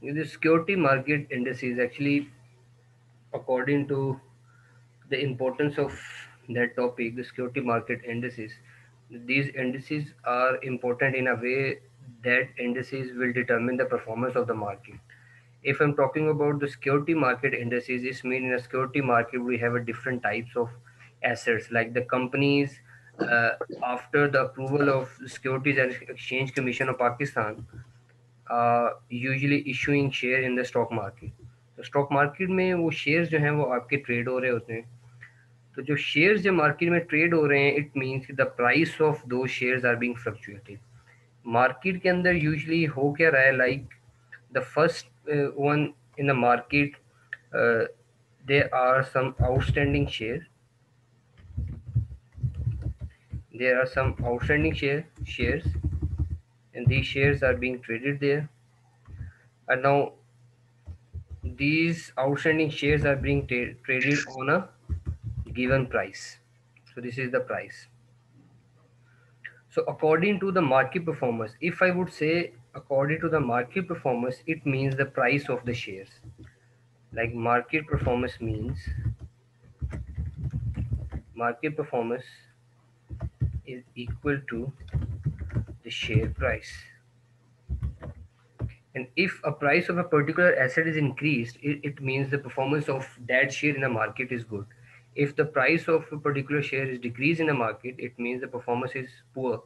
The security market indices actually, according to the importance of that topic, the security market indices, these indices are important in a way that indices will determine the performance of the market. If I'm talking about the security market indices, this means in a security market we have a different types of assets, like the companies, uh, after the approval of the Securities and Exchange Commission of Pakistan, usually issuing share in the stock market. तो stock market में वो shares जो हैं वो आपके trade हो रहे होते हैं. तो जो शेयर्स जो मार्केट में ट्रेड हो रहे हैं, it means the price of दो shares are being fluctuated. Market के अंदर यूजुअली हो क्या रहा है, like the first one in the market, there are some outstanding shares, there are some outstanding shares, and these shares are being traded there. And now these outstanding shares are being traded on a given price. So this is the price. So according to the market performance, if I would say according to the market performance, it means the price of the shares. Like market performance means market performance is equal to the share price. And if a price of a particular asset is increased, it means the performance of that share in the market is good. If the price of a particular share is decreased in the market, it means the performance is poor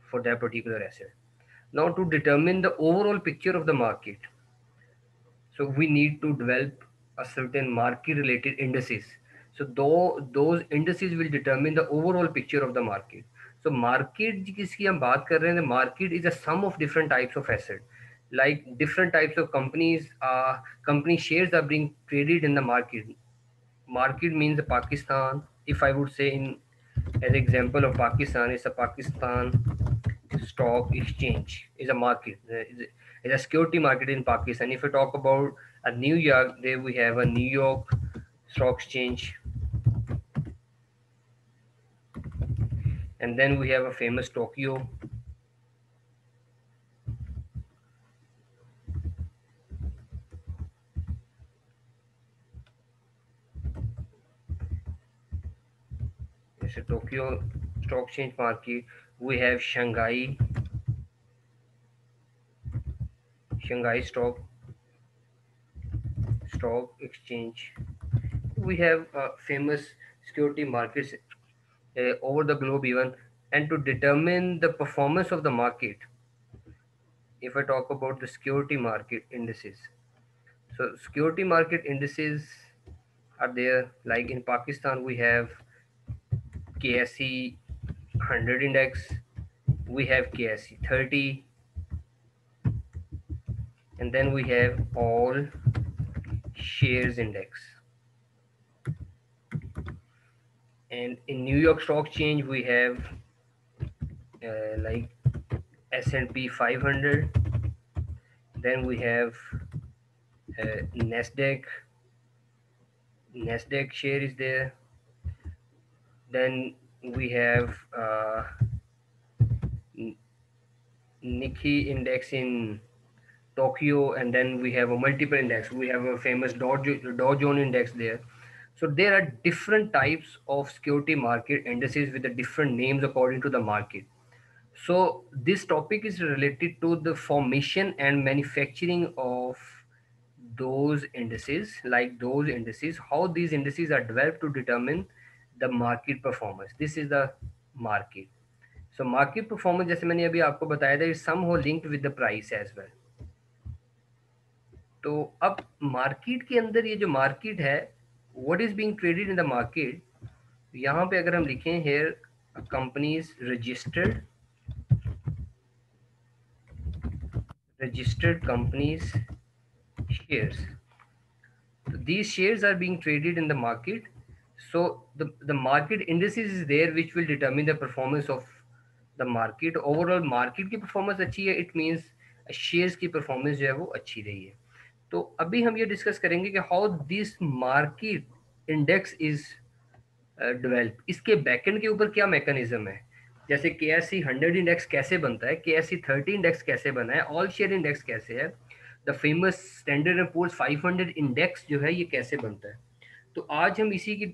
for that particular asset. Now, to determine the overall picture of the market, so we need to develop a certain market related indices. So though those indices will determine the overall picture of the market. So market जिसकी हम बात कर रहे हैं, the market is a sum of different types of asset. Like different types of companies, company shares are being traded in the market. Market means Pakistan. If I would say in an example of Pakistan, it's a Pakistan stock exchange is a market, is a security market in Pakistan. If we talk about a New York, there we have a New York stock exchange, and then we have a famous Tokyo. It's a Tokyo stock exchange market. We have Shanghai stock exchange. We have famous security markets over the globe even. And to determine the performance of the market, if I talk about the security market indices, so security market indices are there. Like in Pakistan, we have KSE 100 index, we have KSE 30, and then we have all shares index. And in New York Stock Exchange, we have like S&P 500. Then we have Nasdaq. Nasdaq share is there. Then we have Nikkei index in Tokyo, and then we have a multiple index. We have a famous Dow Jones index there. So there are different types of security market indices with the different names according to the market. So this topic is related to the formation and manufacturing of those indices, like those indices, how these indices are developed to determine the market performance. This is the market. So market performance, जैसे मैंने अभी आपको बताया था, is somehow linked with the price as well. तो अब market के अंदर ये जो मार्केट है, what is being traded in the market, यहाँ पे अगर हम लिखें here companies registered companies shares. So these shares are being traded in the market. So the market indices is there which will determine the performance of the market. Overall market की performance अच्छी है, it means shares की performance जो है वो अच्छी रही है. तो अभी हम ये डिस्कस करेंगे कि how this market index is develop, इसके बैकएंड के ऊपर क्या मैकेनिज्म है. जैसे KSE 100 इंडेक्स कैसे बनता है, KSE 30 इंडेक्स कैसे बना है, ऑल शेयर इंडेक्स कैसे है. The famous Standard and Poor's 500 index जो है ये कैसे बनता है। तो आज हम इसी की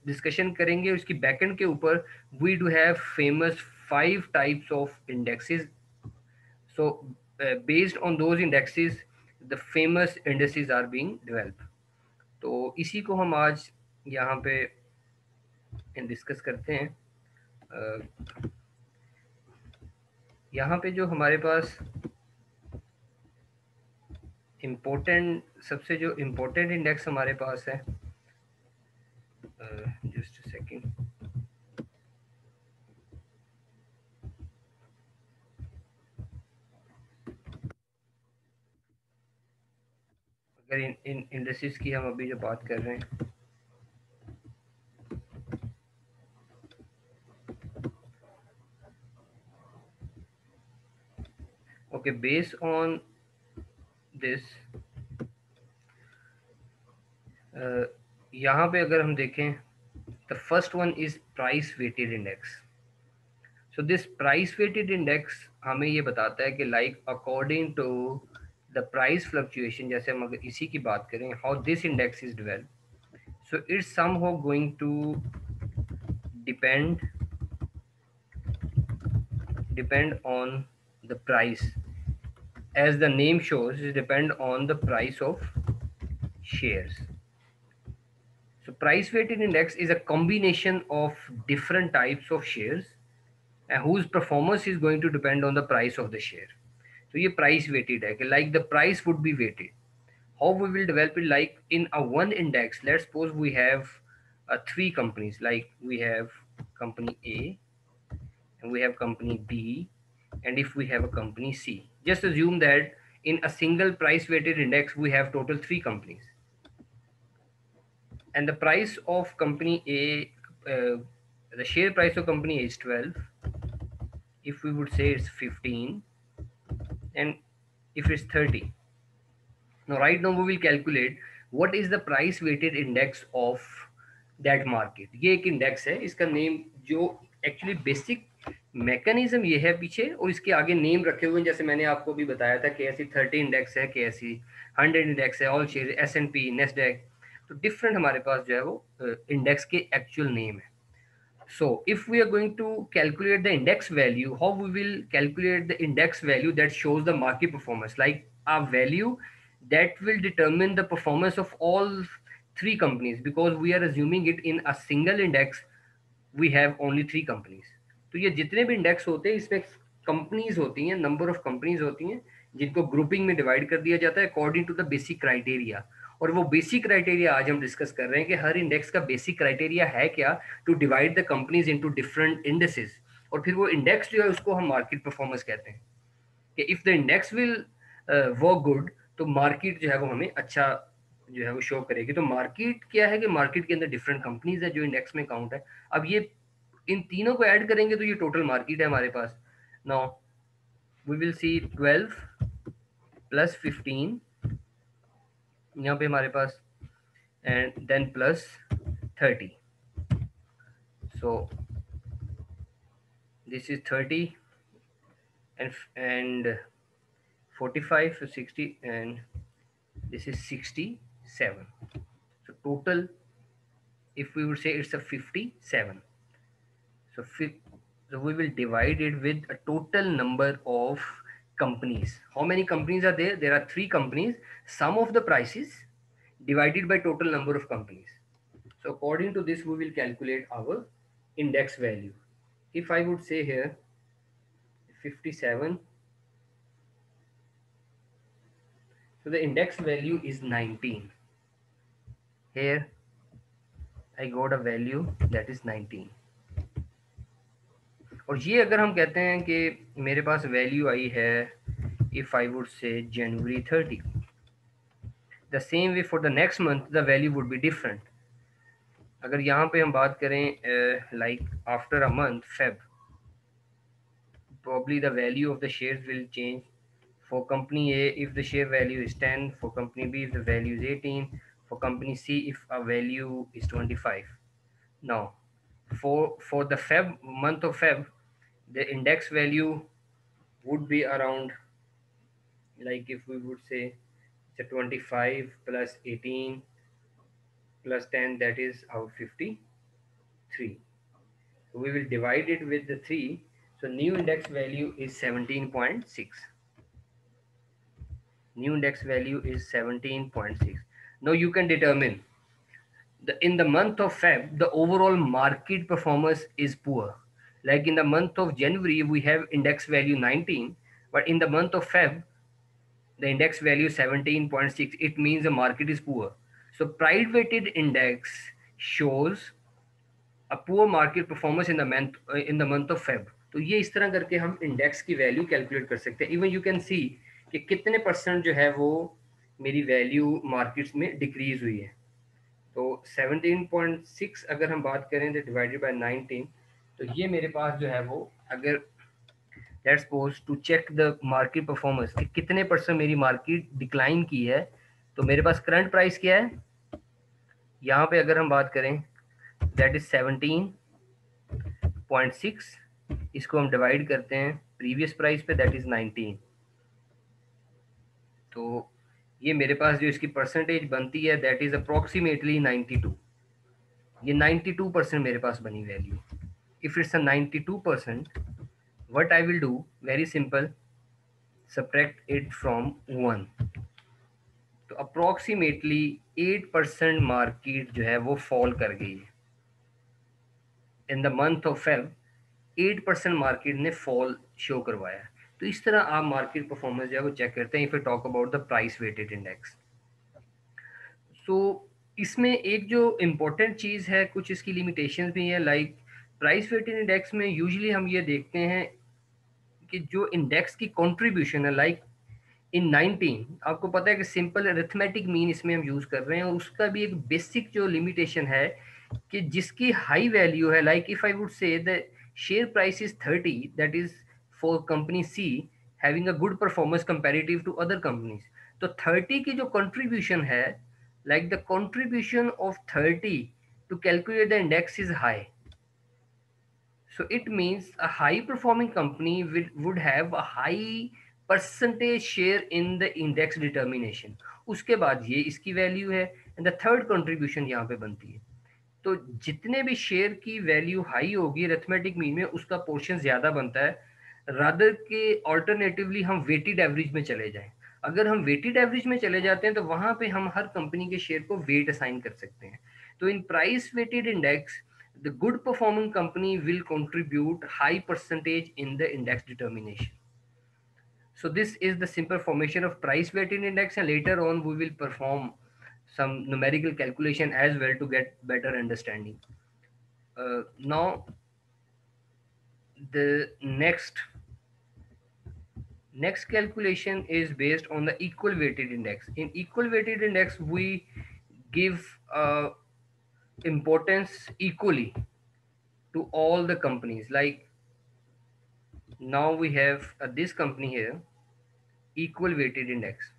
डिस्कशन करेंगे उसकी बैकएंड के ऊपर। We do have famous 5 types of indexes. So based on those indexes the famous indexes are being developed. तो इसी को हम आज यहाँ पे डिस्कस करते हैं। यहाँ पे जो हमारे पास इम्पोर्टेंट, सबसे जो इम्पोर्टेंट इंडेक्स हमारे पास है, जस्ट सेकंड, अगर इन इंडेक्सेस की हम अभी जो बात कर रहे हैं, ओके, बेस्ड ऑन दिस, यहाँ पे अगर हम देखें, the first one is price weighted index. So this price weighted index हमें ये बताता है कि like according to the price fluctuation, जैसे हम अगर इसी की बात करें, how this index is developed, so it's somehow going to depend depend on the price. As the name shows, it depend on the price of shares. So price weighted index is a combination of different types of shares and whose performance is going to depend on the price of the share. So ये price weighted है कि like the price would be weighted. How we will develop it, like in a one index, let's suppose we have three companies, like we have company A and we have company B, and if we have a company C, just assume that in a single price weighted index we have total three companies, and the price of company A, the share price of company A is 12. If we would say it's 15, and if it's 30. Now, right now we will calculate what is the price weighted index of that market. ये एक index है, इसका name जो actually basic mechanism ये है पीछे, और इसके आगे नेम रखे हुए हैं, जैसे मैंने आपको भी बताया था, के एस 30 इंडेक्स है, के एस 100 इंडेक्स है, all share, S and P, Nasdaq. तो डिफरेंट हमारे पास जो है वो इंडेक्स के एक्चुअल नेम है। So if we are going to calculate the index value, how we will calculate the index value that shows the market performance, like a value that will determine the performance of all three companies, because we are assuming it in a single index, we have only three companies. तो ये जितने भी index होते हैं इसमें companies होती हैं, number of companies होती हैं, जिनको ग्रुपिंग में डिवाइड कर दिया जाता है according to the basic criteria. और वो बेसिक क्राइटेरिया आज हम डिस्कस कर रहे हैं कि हर इंडेक्स का बेसिक क्राइटेरिया है क्या, to divide the companies into different indexes. और फिर वो इंडेक्स जो है उसको हम मार्केट परफॉर्मेंस कहते हैं कि if the index will work good, तो मार्केट जो है वो हमें अच्छा जो है वो शो करेगी। तो मार्केट क्या है कि मार्केट के अंदर डिफरेंट कंपनीज है जो इंडेक्स में काउंट है। अब ये इन तीनों को ऐड करेंगे तो ये टोटल मार्केट है हमारे पास। Now we will see 12 plus 15 यहाँ पे हमारे पास, and then plus 30. So this is 30 and 45, so 60, and this is 67. So total, if we would say it's a 57. So, so we will divide it with a total number of companies. How many companies are there? There are three companies. Sum of the prices divided by total number of companies. So according to this, we will calculate our index value. If I would say here 57, so the index value is 19. Here I got a value that is 19. और ये अगर हम कहते हैं कि मेरे पास value आई है, if I would से जनवरी 30, the same way for the next month the value would be different. अगर यहाँ पे हम बात करें like after a month Feb, probably the value of the shares will change. For company A, if the share value is 10, for company B, if the value is 18, for company C, if a value is 25. Now, for the Feb, month of Feb, the index value would be around, like if we would say So 25 plus 18 plus 10, that is our 53. So we will divide it with the 3. So new index value is 17.6. New index value is 17.6. Now you can determine in the month of Feb, the overall market performance is poor. Like in the month of January, we have index value 19, but in the month of Feb, the index value 17.6. It means the market is poor. So price weighted index shows a poor market performance in the month of Feb. तो ये इस तरह करके हम index की value calculate कर सकते हैं. इवन यू कैन सी कि कितने परसेंट जो है वो मेरी वैल्यू मार्केट्स में डिक्रीज हुई है. तो 17.6 अगर हम बात करें तो डिवाइडेड बाय 19, तो ये मेरे पास जो है वो, अगर let's suppose to check the market performance कि कितने परसेंट मेरी मार्केट डिक्लाइन की है, तो मेरे पास करंट प्राइस क्या है यहाँ पे अगर हम बात करें, दैट इज 17.6. इसको हम डिवाइड करते हैं प्रीवियस प्राइस पे, दैट इज 19. तो ये मेरे पास जो इसकी परसेंटेज बनती है दैट इज अप्रोक्सीमेटली 92. ये 92% मेरे पास बनी value. If it's a 92%, what I will do, very simple, subtract it from 1. तो अप्रोक्सीमेटली 8% मार्केट जो है वो फॉल कर गई है in the month of Feb. 8% market ने फॉल शो करवाया है. तो इस तरह आप मार्केट परफॉर्मेंस जो है वो चेक करते हैं if you talk about the price weighted index. So इसमें एक जो इम्पोर्टेंट चीज़ है, कुछ इसकी लिमिटेशंस भी हैं. लाइक प्राइस वेटेड इंडेक्स में यूजुअली हम ये देखते हैं कि जो इंडेक्स की कंट्रीब्यूशन है, लाइक इन 19, आपको पता है कि सिंपल अरिथमेटिक मीन इसमें हम यूज कर रहे हैं, और उसका भी एक बेसिक जो लिमिटेशन है कि जिसकी हाई वैल्यू है, like if I would say the share price is 30, that is for company C having a good performance comparative to other companies. तो 30 की जो कंट्रीब्यूशन है, like the contribution of 30 to calculate the index is high. So it means a high performing company would have a high percentage share in the index determination. उसके बाद ये इसकी value है, and the third contribution यहाँ पे बनती है. तो जितने भी शेयर की वैल्यू हाई होगी अरिथमेटिक मीन में, उसका पोर्शन ज्यादा बनता है, रादर के ऑल्टरनेटिवली हम वेटेड एवरेज में चले जाएं. अगर हम वेटेड एवरेज में चले जाते हैं तो वहां पे हम हर कंपनी के शेयर को वेट असाइन कर सकते हैं. तो in price weighted index, the good performing company will contribute high percentage in the index determination. So this is the simple formation of price weighted index, and later on we will perform some numerical calculation as well to get better understanding. Now the next calculation is based on the equal weighted index. In equal weighted index we give importance equally to all the companies. Like now we have this company here, equal weighted index.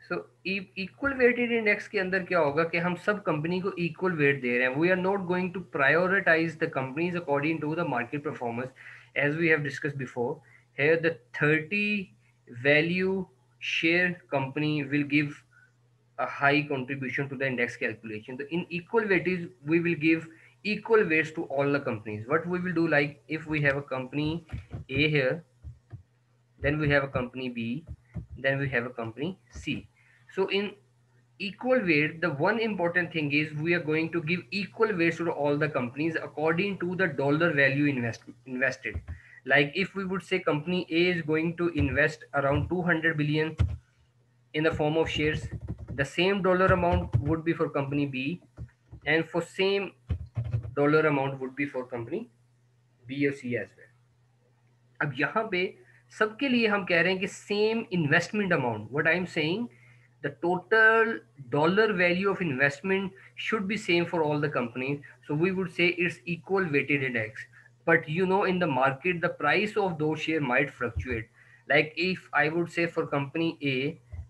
So equal weighted index के अंदर क्या होगा कि हम सब company को equal weight दे रहे हैं. We are not going to prioritize the companies according to the market performance, as we have discuss before. Here the 30 value share company will give a high contribution to the index calculation. So in equal weightage we will give equal weights to all the companies. What we will do, like if we have a company A here, then we have a company B, then we have a company C. So in equal weight, the one important thing is we are going to give equal weights to all the companies according to the dollar value invested. Like if we would say company A is going to invest around 200 billion in the form of shares, the same dollar amount would be for company B, and for same dollar amount would be for company B or C as well. अब यहाँ पे सबके लिए हम कह रहे हैं कि same investment amount. What I am saying, the total dollar value of investment should be same for all the companies. So we would say it's equal weighted index. But you know, in the market, the price of those share might fluctuate. Like if I would say for company A,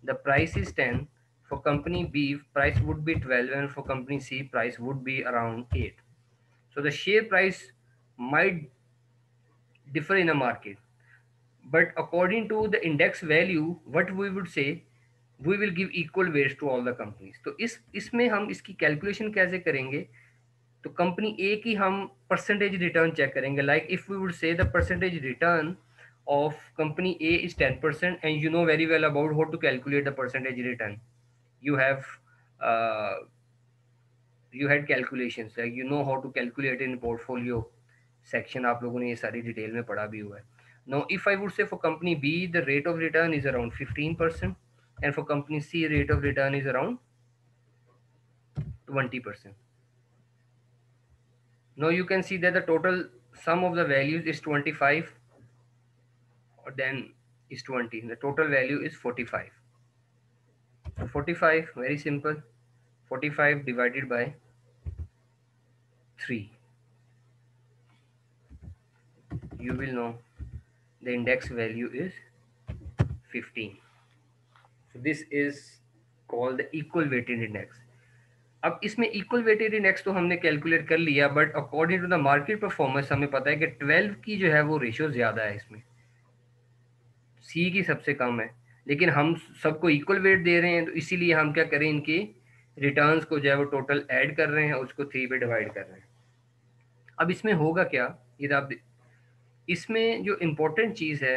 the price is 10, for company B, price would be 12, and for company C, price would be around 8. So the share price might differ in a market. But according to the index value, what we would say, we will give equal weights to all the companies. तो इसमें हम इसकी calculation कैसे करेंगे? तो company A की हम percentage return check करेंगे. Like if we would say the percentage return of company A is 10%, and you know very well about how to calculate the percentage return. You have uh, you had calculations, like you know how to calculate in portfolio section. आप लोगों ने ये सारी detail में पढ़ा भी हुआ है. Now if I would say for company B the rate of return is around 15%, and for company C rate of return is around 20%. Now you can see that the total sum of the values is 25, or then is 20. The total value is 45. So 45, very simple. 45 divided by 3. You will know the index value is 15. So this is called the equal weighted index. अब इसमें equal weighted index तो हमने calculate कर लिया, but according to the market performance हमें पता है कि 12 की जो है वो रेशियो ज़्यादा है इसमें, सी की सबसे कम है. लेकिन हम सबको इक्वल वेट दे रहे हैं, तो इसीलिए हम क्या करें, इनके रिटर्न्स को जो है वो टोटल ऐड कर रहे हैं, उसको 3 पे डिवाइड कर रहे हैं. अब इसमें होगा क्या, ये आप इसमें जो इम्पोर्टेंट चीज़ है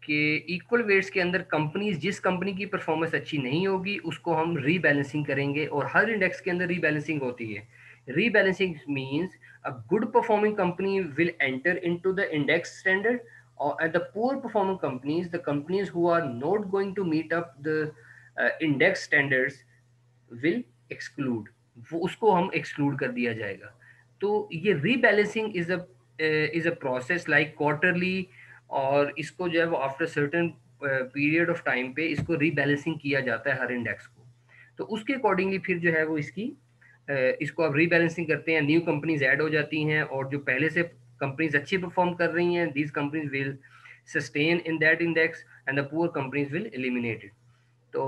कि इक्वल वेट्स के अंदर कंपनीज, जिस कंपनी की परफॉर्मेंस अच्छी नहीं होगी उसको हम रीबैलेंसिंग करेंगे, और हर इंडेक्स के अंदर रीबैलेंसिंग होती है. Rebalancing means a good performing company will enter into the index standard, or at the poor performing companies, the companies who are not going to meet up the index standards will exclude, वो उसको हम exclude कर दिया जाएगा. तो ये rebalancing is a process like quarterly, और इसको जो है वो after certain period of time पे इसको रीबैलेंसिंग किया जाता है हर इंडेक्स को. तो उसके अकॉर्डिंगली फिर जो है वो इसको आप रीबैलेंसिंग करते हैं, न्यू कंपनीज ऐड हो जाती हैं, और जो पहले से कंपनीज अच्छी परफॉर्म कर रही हैं, these companies will sustain in that index, and the poor companies will eliminated. तो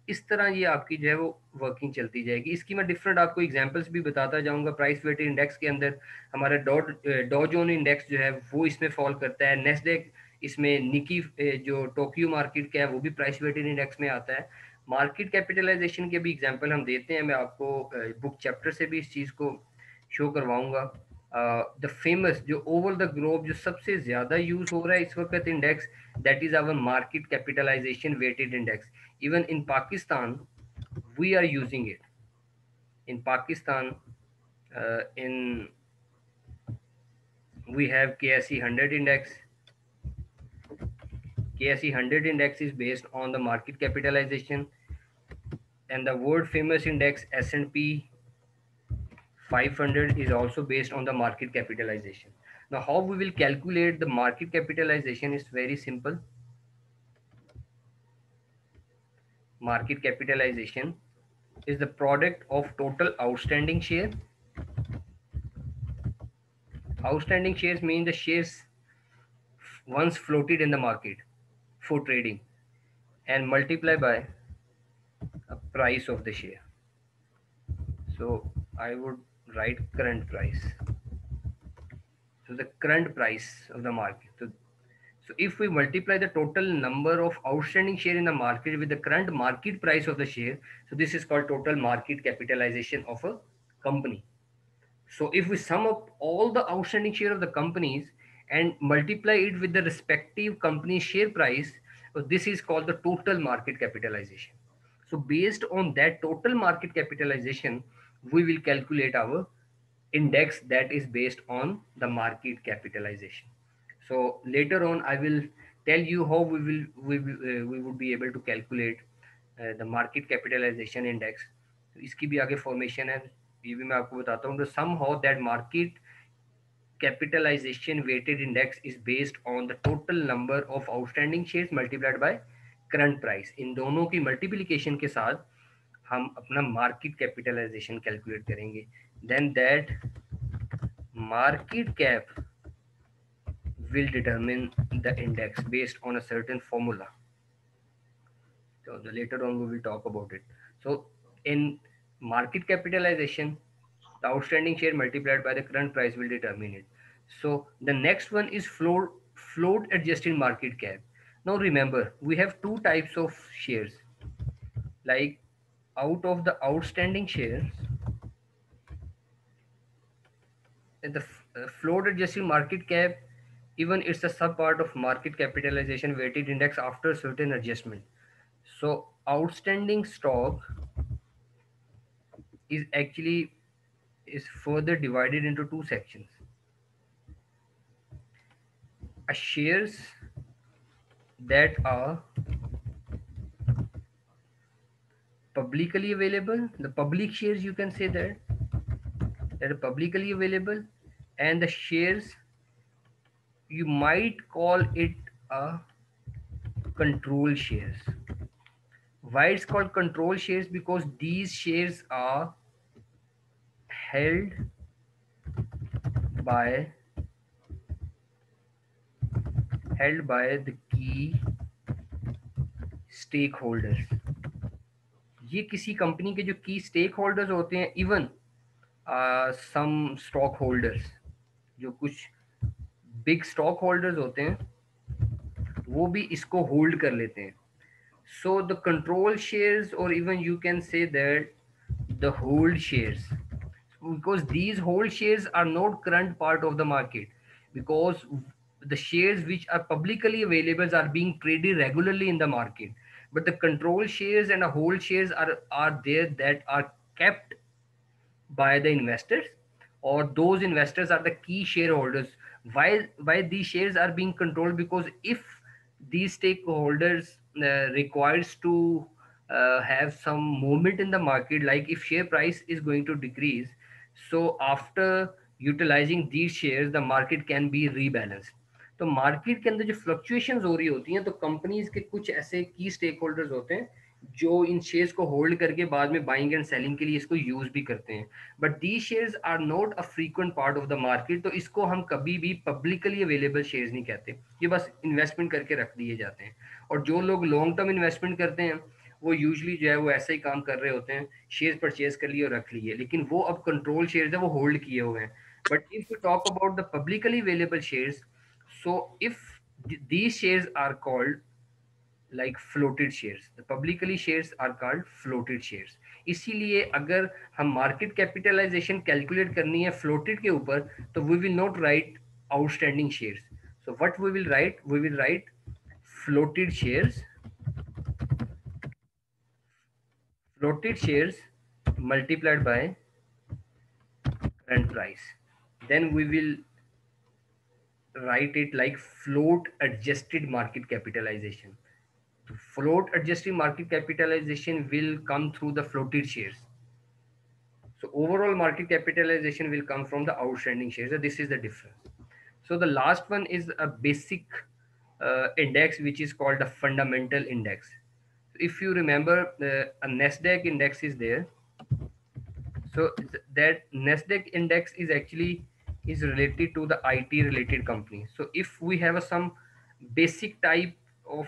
इस तरह ये आपकी जो है वो वर्किंग चलती जाएगी. इसकी मैं डिफरेंट आपको एग्जांपल्स भी बताता जाऊंगा. प्राइस वेटेड इंडेक्स के अंदर हमारा डॉ जोन इंडेक्स जो है वो इसमें फॉल करता है. नेस्डेक, इसमें निकी जो टोक्यो मार्केट का है वो भी प्राइस वेटेड इंडेक्स में आता है. मार्केट कैपिटलाइजेशन के भी एग्जांपल हम देते हैं, मैं आपको बुक चैप्टर से भी इस चीज़ को शो करवाऊंगा. द फेमस जो ओवर द ग्लोब जो सबसे ज़्यादा यूज हो रहा है इस वक्त index, that is our market capitalization weighted index. Even in Pakistan, we are using it. In Pakistan, in we have KSE 100 index. KSE 100 index is based on the market capitalization, and the world famous index S&P 500 is also based on the market capitalization. Now, how we will calculate the market capitalization is very simple. Market capitalization is the product of total outstanding share. Outstanding shares mean the shares once floated in the market for trading, and multiply by a price of the share. So I would write current price. So the current price of the market. So if we multiply the total number of outstanding share in the market with the current market price of the share, so this is called total market capitalization of a company. So if we sum up all the outstanding share of the companies and multiply it with the respective company share price, so this is called the total market capitalization. So based on that total market capitalization, we will calculate our index that is based on the market capitalization. So later on, I will tell you how we would be able to calculate the market capitalization index. तो इसकी भी आगे formation है, ये भी मैं आपको बताता हूँ. तो somehow that market capitalization weighted index is based on the total number of outstanding shares multiplied by current price. इन दोनों की मल्टीप्लिकेशन के साथ हम अपना मार्केट कैपिटलाइजेशन कैलकुलेट करेंगे. Then that market cap will determine the index based on a certain formula. So later on we will talk about it. So in market capitalization, the outstanding share multiplied by the current price will determine it. So the next one is float adjusted market cap. Now remember, we have two types of shares. Like out of the outstanding shares, the float adjusted market cap, even it's a sub part of market capitalization weighted index after certain adjustment. So outstanding stock is actually is further divided into two sections. A shares that are publicly available, the public shares you can say that are publicly available, and the shares you might call it a control shares. Why it's called control shares? Because these shares are held by the key stakeholders. ये किसी company के जो की stake holders होते हैं, even some stock holders, जो कुछ big stock holders होते हैं, वो भी इसको होल्ड कर लेते हैं. So the control shares, or even you can say that the hold shares, because these hold shares are not current part of the market, because the shares which are publicly available are being traded regularly in the market, but the control shares and the hold shares are there, that are kept by the investors, or those investors are the key shareholders. Why these shares are being controlled? Because if these stakeholders requires to have some movement in the market, like if share price is going to decrease, so after utilizing these shares the market can be rebalanced. तो market के अंदर जो fluctuations हो रही होती हैं, तो companies के कुछ ऐसे की स्टेक होल्डर्स होते हैं जो इन शेयर्स को होल्ड करके बाद में बाइंग एंड सेलिंग के लिए इसको यूज भी करते हैं. But the shares are not a frequent part of the market, तो इसको हम कभी भी पब्लिकली अवेलेबल शेयर्स नहीं कहते, ये बस इन्वेस्टमेंट करके रख दिए जाते हैं. और जो लोग लॉन्ग टर्म इन्वेस्टमेंट करते हैं वो यूजली जो है वो ऐसा ही काम कर रहे होते हैं, शेयर्स परचेज कर लिए और रख लिए, लेकिन वो अब कंट्रोल शेयर्स है, वो होल्ड किए हुए हैं. But if you talk about the publicly available shares, so if these shares are called like floated shares, the publicly shares are called floated shares. इसीलिए अगर हम मार्केट कैपिटलाइजेशन कैलकुलेट करनी है फ्लोटेड के ऊपर, तो we will not write outstanding shares. So what we will write floated shares, floated shares multiplied by current price. Then we will write it like float adjusted market capitalization. Float adjusted market capitalization will come through the floated shares. So overall market capitalization will come from the outstanding shares. So this is the difference. So the last one is a basic index which is called a fundamental index. If you remember, a Nasdaq index is there. So that Nasdaq index is actually is related to the IT related companies. So if we have some basic type of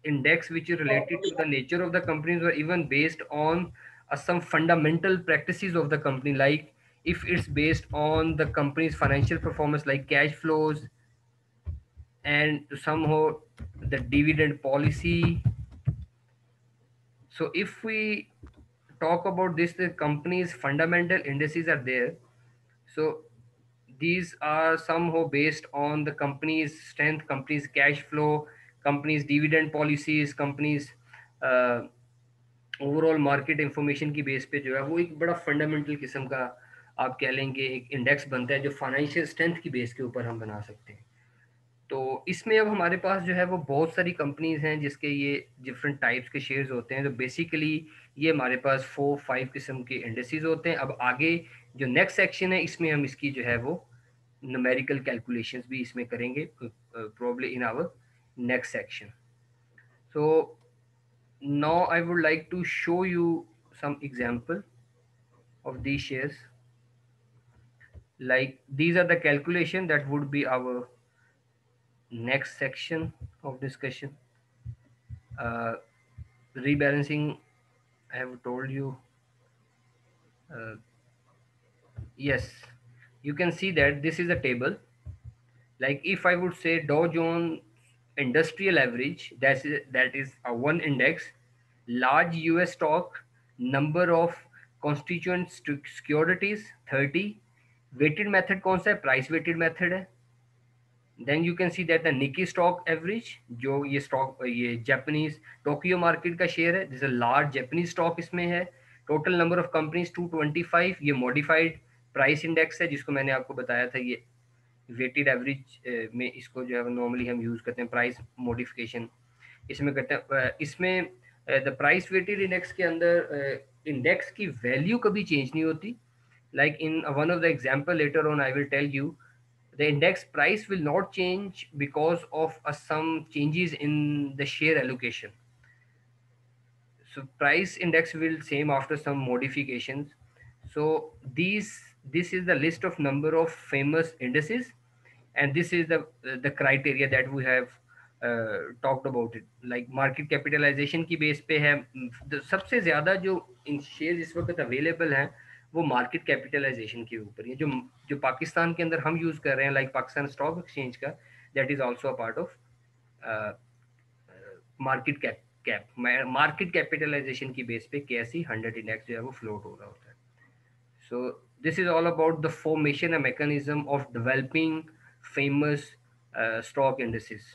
index which is related to the nature of the companies, or even based on some fundamental practices of the company, like if it's based on the company's financial performance like cash flows, and somehow the dividend policy. So if we talk about this, the company's fundamental indices are there. So these are somehow based on the company's strength, company's cash flow, company's dividend policies, company's overall market information की base पे जो है वो एक बड़ा fundamental किस्म का आप कह लेंगे एक इंडेक्स बनता है, जो फाइनेंशियल स्ट्रेंथ की बेस के ऊपर हम बना सकते हैं. तो इसमें अब हमारे पास जो है वो बहुत सारी कंपनीज हैं जिसके ये डिफरेंट टाइप्स के शेयर्स होते हैं. तो बेसिकली ये हमारे पास 4-5 किस्म के इंडेक्सेस होते हैं. अब आगे जो नेक्स्ट सेक्शन है इसमें हम इसकी जो है वो न्यूमेरिकल कैलकुलेशंस भी इसमें करेंगे, probably in our next section. So now I would like to show you some example of these shares. Like these are the calculation that would be our next section of discussion. Uh, Rebalancing, I have told you. Uh, yes, you can see that this is a table. Like if I would say Dow Jones Industrial Average, that is a one index, large US stock, number of constituent securities 30, weighted method कौन सा है, price weighted method है. Then you can see that the Nikkei stock average, जो ये stock ये Japanese Tokyo market का share है, this a large Japanese stock इसमें है. टोटल नंबर ऑफ कंपनीज 225, ये मॉडिफाइड प्राइस इंडेक्स है जिसको मैंने आपको बताया था. ये वेटेड एवरेज में इसको जो है नॉर्मली हम यूज करते हैं, प्राइस मॉडिफिकेशन इसमें करते हैं. इसमें द प्राइस वेटेड इंडेक्स के अंदर इंडेक्स की वैल्यू कभी चेंज नहीं होती. Like in one of the example later on I will tell you, the index price will not change because of some changes in the share allocation. So price index will same after some modifications. So this is the list of number of famous indices, and this is the criteria that we have talked about it. Like market capitalization की base पे है. सबसे ज्यादा जो इन share इस वक्त available हैं वो मार्केट कैपिटलाइजेशन के ऊपर है. जो जो पाकिस्तान के अंदर हम यूज कर रहे हैं, लाइक पाकिस्तान स्टॉक एक्सचेंज का, that is also a part of market cap market capitalization की बेस पे कैसी 100 इंडेक्स जो है वो फ्लोट हो रहा होता है. So this is all about the formation and mechanism of developing famous stock indices